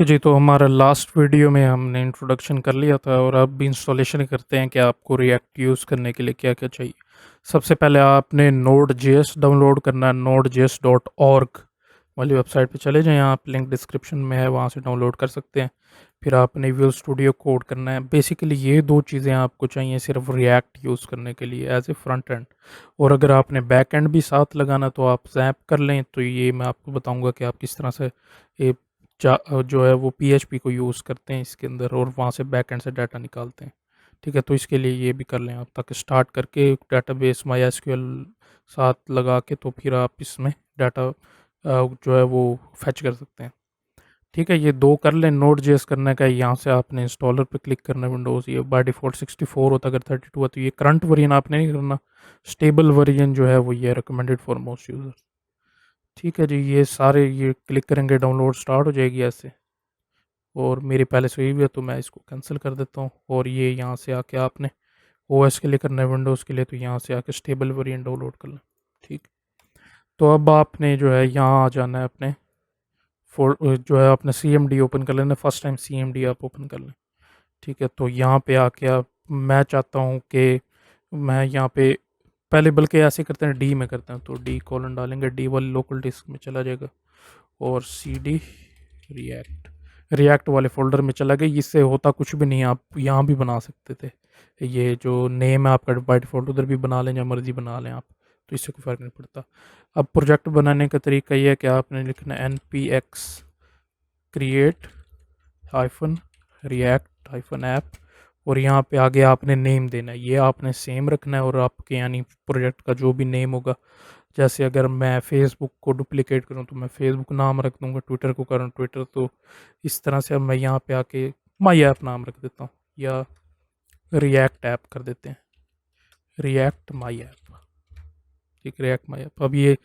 Okay जी, तो हमारा last video में हमने इंट्रोडक्शन कर लिया था और अब इंस्टॉलेशन करते हैं कि आपको रिएक्ट यूज़ करने के लिए क्या क्या चाहिए। सबसे पहले आपने नोड जेएस डाउनलोड करना है। node.js.org वाली वेबसाइट पे चले जाएं, आप लिंक डिस्क्रिप्शन में है, वहाँ से डाउनलोड कर सकते हैं। फिर आपने विजुअल स्टूडियो कोड करना है। बेसिकली ये दो चीज़ें आपको चाहिए सिर्फ रिएक्ट यूज़ करने के लिए एज ए फ्रंट एंड। और अगर आपने बैक एंड भी साथ लगाना तो आप जैप कर लें। तो ये मैं आपको बताऊँगा कि आप किस तरह से ये जो है वो पीएचपी को यूज़ करते हैं इसके अंदर और वहाँ से बैकएंड से डाटा निकालते हैं। ठीक है, तो इसके लिए ये भी कर लें आप, ताकि स्टार्ट करके डेटाबेस माई एसक्यूएल साथ लगा के तो फिर आप इसमें डाटा जो है वो फैच कर सकते हैं। ठीक है, ये दो कर लें। नोड जेएस करने का है, यहाँ से आपने इंस्टॉलर पे क्लिक करना है। विंडोज़ ये बाय डिफ़ॉल्ट 64 होता है, अगर 32 है तो ये करंट वर्जन आपने नहीं करना। स्टेबल वर्जन जो है वो ये रिकमेंडेड फॉर मोस्ट यूज़र। ठीक है जी, ये सारे ये क्लिक करेंगे, डाउनलोड स्टार्ट हो जाएगी ऐसे। और मेरी पहले से हुई भी है तो मैं इसको कैंसिल कर देता हूँ। और ये यहाँ से आके आपने ओएस के लिए करना है, विंडोज़ के लिए तो यहाँ से आके स्टेबल वेरिएंट डाउनलोड कर लें। ठीक, तो अब आपने जो है यहाँ आ जाना है अपने फोर, जो है अपने सी एम डी ओपन कर लेना। First time C M D आप ओपन कर लें। ठीक है, तो यहाँ पे आके आप, मैं चाहता हूँ कि मैं यहाँ पे पहले, बल्कि ऐसे करते हैं डी में करते हैं, तो डी कॉलन डालेंगे, डी वाले लोकल डिस्क में चला जाएगा और सी डी रिएक्ट रिएक्ट वाले फ़ोल्डर में चला गया। इससे होता कुछ भी नहीं है, आप यहाँ भी बना सकते थे। ये जो नेम है आपका बाय डिफ़ॉल्ट उधर भी बना लें, जहाँ मर्ज़ी बना लें आप, तो इससे कोई फ़र्क नहीं पड़ता। अब प्रोजेक्ट बनाने का तरीका ये है कि आपने लिखना है npx create hyphen react hyphen app, और यहाँ पे आगे आपने नेम देना है। ये आपने सेम रखना है और आपके यानी प्रोजेक्ट का जो भी नेम होगा, जैसे अगर मैं फेसबुक को डुप्लीकेट करूँ तो मैं फेसबुक नाम रख दूँगा, ट्विटर को करूँ ट्विटर, तो इस तरह से अब मैं यहाँ पे आके माई ऐप नाम रख देता हूँ, या रिएक्ट ऐप कर देते हैं, रिएक्ट माई ऐप। ठीक, रिएक्ट माई ऐप अब ये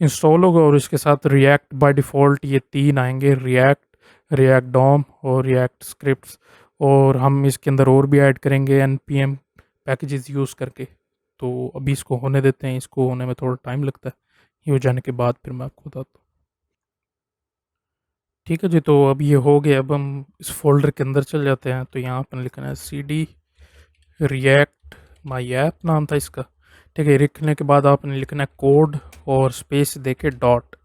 इंस्टॉल होगा और इसके साथ रिएक्ट बाय डिफ़ॉल्ट ये तीन आएंगे, रिएक्ट, रिएक्ट डॉम और रिएक्ट स्क्रिप्ट्स। और हम इसके अंदर और भी ऐड करेंगे npm पैकेजेस यूज़ करके। तो अभी इसको होने देते हैं, इसको होने में थोड़ा टाइम लगता है, ये हो जाने के बाद फिर मैं आपको बताता हूँ। ठीक है जी, तो अब ये हो गया। अब हम इस फोल्डर के अंदर चल जाते हैं। तो यहाँ पर लिखना है C D react my app नाम था इसका। ठीक है, लिखने के बाद आपने लिखना है कोड और स्पेस दे के डॉट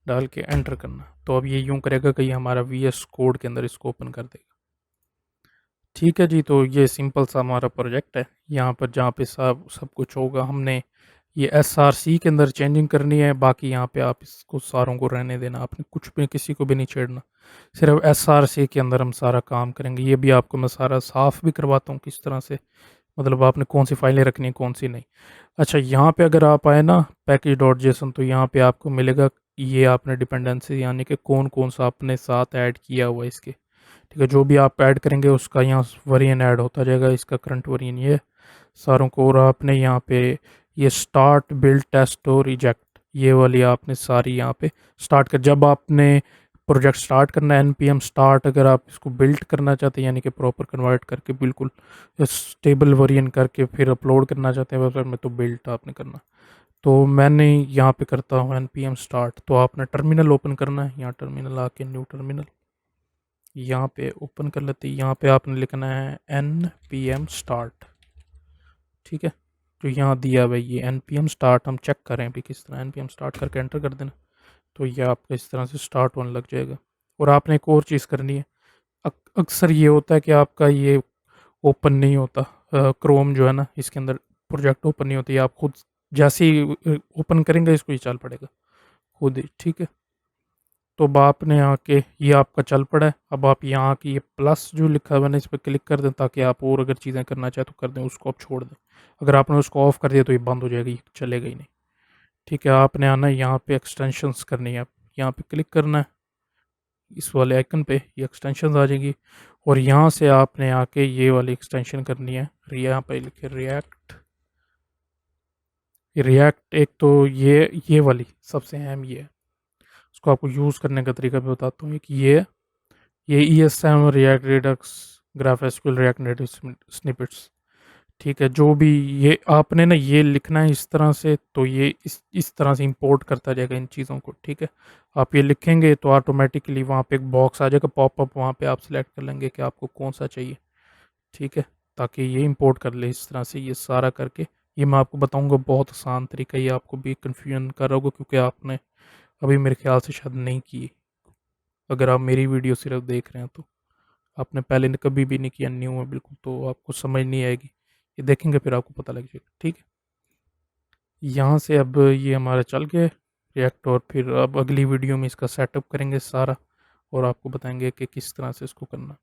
डाल के एंटर करना। तो अब ये यूँ करेगा कि ये हमारा वी एस कोड के अंदर इसको ओपन कर देगा। ठीक है जी, तो ये सिंपल सा हमारा प्रोजेक्ट है। यहाँ पर जहाँ पे सब सब कुछ होगा, हमने ये एस आर सी के अंदर चेंजिंग करनी है। बाकी यहाँ पे आप इसको सारों को रहने देना, आपने कुछ भी किसी को भी नहीं छेड़ना। सिर्फ एस आर सी के अंदर हम सारा काम करेंगे। ये भी आपको मैं सारा साफ़ भी करवाता हूँ किस तरह से, मतलब आपने कौन सी फाइलें रखनी है कौन सी नहीं। अच्छा, यहाँ पे अगर आप आए ना पैकेज डॉट जेसन, तो यहाँ पे आपको मिलेगा ये आपने डिपेंडेंसी, यानी कि कौन कौन सा आपने साथ ऐड किया हुआ है इसके। ठीक है, जो भी आप ऐड करेंगे उसका यहाँ वेरिएंट ऐड होता जाएगा। इसका करंट वेरिएंट ये सारों को। और आपने यहाँ पे ये स्टार्ट बिल्ड टेस्ट और रिजेक्ट, ये वाली आपने सारी यहाँ पे स्टार्ट कर, जब आपने प्रोजेक्ट स्टार्ट करना है npm स्टार्ट, अगर आप इसको बिल्ड करना चाहते हैं यानी कि प्रॉपर कन्वर्ट करके बिल्कुल स्टेबल वेरिएंट करके फिर अपलोड करना चाहते हैं वेबसाइट में, तो बिल्ड आपने करना। तो मैंने यहाँ पे करता हूँ npm स्टार्ट। तो आपने टर्मिनल ओपन करना है, यहाँ टर्मिनल आके न्यू टर्मिनल यहाँ पे ओपन कर लेते हैं। यहाँ पे आपने लिखना है npm स्टार्ट। ठीक है, तो यहाँ दिया हुआ ये npm स्टार्ट, हम चेक करें अभी किस तरह। npm स्टार्ट करके एंटर कर देना, तो ये आपका इस तरह से स्टार्ट होने लग जाएगा। और आपने एक और चीज़ करनी है। अक्सर ये होता है कि आपका ये ओपन नहीं होता, क्रोम जो है ना इसके अंदर प्रोजेक्ट ओपन नहीं होता। ये आप खुद जैसे ही ओपन करेंगे इसको ये चल पड़ेगा खुद ही। ठीक है, तो अब आपने आके ये आपका चल पड़ा है। अब आप यहाँ की ये प्लस जो लिखा हुआ है ना इस पर क्लिक कर दें, ताकि आप और अगर चीज़ें करना चाहें तो कर दें, उसको आप छोड़ दें। अगर आपने उसको ऑफ कर दिया तो ये बंद हो जाएगी, चलेगा ही नहीं। ठीक है, आपने आना है यहाँ पे एक्सटेंशंस करनी है, यहाँ पे क्लिक करना है इस वाले आइकन पे, ये एक्सटेंशन आ जाएगी। और यहाँ से आपने आके ये वाली एक्सटेंशन करनी है, यहाँ पे लिखे रिएक्ट। रिएक्ट एक तो ये वाली सबसे अहम ये है, उसको आपको यूज़ करने का तरीका भी बताता हूँ। एक ये ESM react Redux graph SQL react native snippets. ठीक है, जो भी ये आपने ना ये लिखना है इस तरह से, तो ये इस तरह से इंपोर्ट करता जाएगा इन चीज़ों को, ठीक है। आप ये लिखेंगे तो ऑटोमेटिकली वहाँ पे एक बॉक्स आ जाएगा पॉपअप, वहाँ पे आप सिलेक्ट कर लेंगे कि आपको कौन सा चाहिए, ठीक है। ताकि ये इंपोर्ट कर ले इस तरह से ये सारा करके। ये मैं आपको बताऊंगा, बहुत आसान तरीका, ये आपको भी कन्फ्यूजन कर रहा होगा क्योंकि आपने अभी मेरे ख्याल से शायद नहीं की, अगर आप मेरी वीडियो सिर्फ देख रहे हैं तो। आपने पहले कभी भी नहीं किया, न्यू है बिल्कुल, तो आपको समझ नहीं आएगी। ये देखेंगे फिर आपको पता लग जाएगा, ठीक है। यहाँ से अब ये हमारा चल गया रिएक्ट, और फिर अब अगली वीडियो में इसका सेटअप करेंगे सारा, और आपको बताएंगे कि किस तरह से इसको करना।